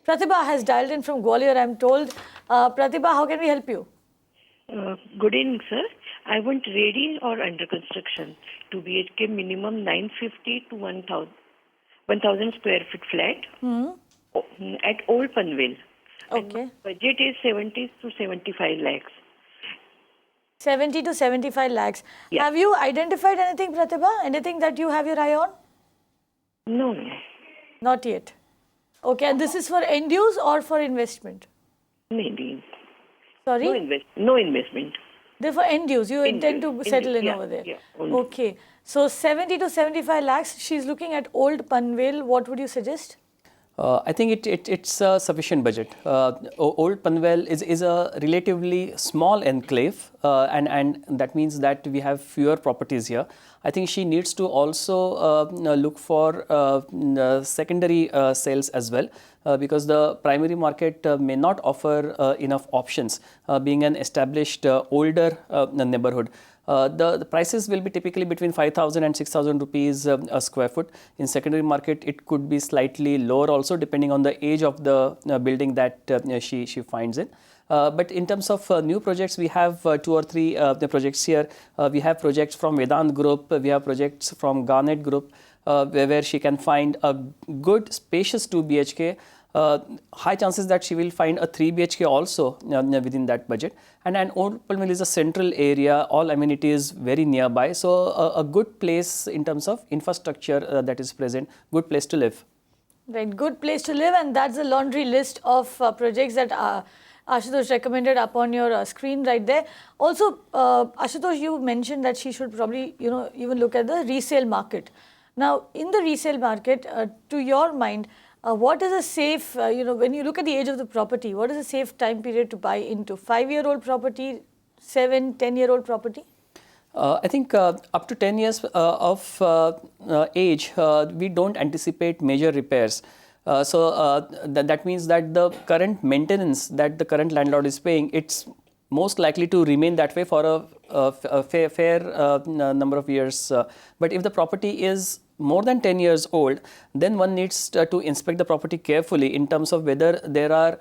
Pratibha has dialed in from Gwalior, I'm told. Pratibha, how can we help you? Good evening, sir. I want ready or under construction. 2 BHK minimum 950 to 1,000 square feet flat at Old Panvel. Okay. And budget is 70 to 75 lakhs. 70 to 75 lakhs. Yeah. Have you identified anything, Pratibha? Anything that you have your eye on? No. Not yet. Okay, and this is for end use or for investment? Maybe. Sorry? No investment. They're for end use. You intend to settle in over there? Yeah. Only. Okay. So 70 to 75 lakhs. She's looking at Old Panvel. What would you suggest? I think it's a sufficient budget. Old Panvel is a relatively small enclave, and that means that we have fewer properties here. I think she needs to also look for secondary sales as well, because the primary market may not offer enough options, being an established older neighborhood. The prices will be typically between 5,000 and 6,000 rupees a square foot. In secondary market, it could be slightly lower also, depending on the age of the building that she finds in. But in terms of new projects, we have 2 or 3 the projects here. We have projects from Vedant Group, we have projects from Garnet Group, where she can find a good spacious 2 BHK. High chances that she will find a 3 BHK also within that budget. And Old Panvel is a central area, all amenities very nearby. So a good place in terms of infrastructure that is present, good place to live. Right, good place to live, and that's the laundry list of projects that Ashutosh recommended up on your screen right there. Also, Ashutosh, you mentioned that she should probably, even look at the resale market. Now, in the resale market, to your mind, what is a safe, when you look at the age of the property, what is a safe time period to buy into? 5-year-old property, 7, 10-year-old property? I think up to 10 years of age, we don't anticipate major repairs. That means that the current maintenance that the current landlord is paying, it's most likely to remain that way for a fair number of years. But if the property is more than 10 years old, then one needs to inspect the property carefully in terms of whether there are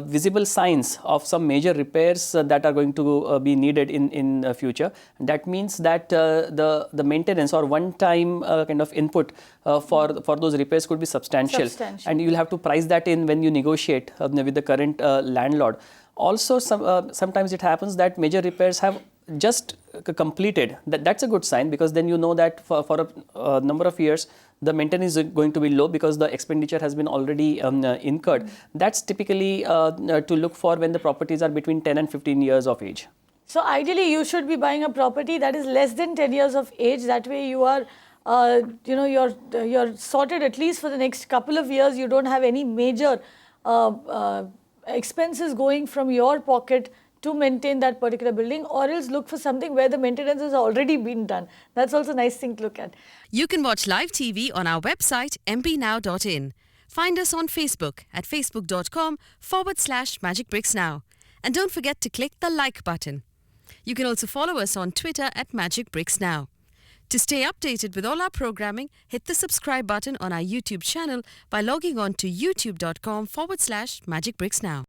visible signs of some major repairs that are going to be needed in future. That means that the maintenance or one-time kind of input for those repairs could be substantial. And you'll have to price that in when you negotiate with the current landlord. Also, sometimes it happens that major repairs have just completed. That's a good sign, because then you know that for a number of years the maintenance is going to be low because the expenditure has been already incurred. That's typically to look for when the properties are between 10 and 15 years of age. So ideally you should be buying a property that is less than 10 years of age. That way you are you're sorted at least for the next couple of years. You don't have any major expenses going from your pocket to maintain that particular building, or else look for something where the maintenance has already been done. That's also a nice thing to look at. You can watch live TV on our website mpnow.in. Find us on Facebook at facebook.com/magicbricksnow. And don't forget to click the like button. You can also follow us on Twitter at magicbricksnow. To stay updated with all our programming, hit the subscribe button on our YouTube channel by logging on to youtube.com/magicbricksnow.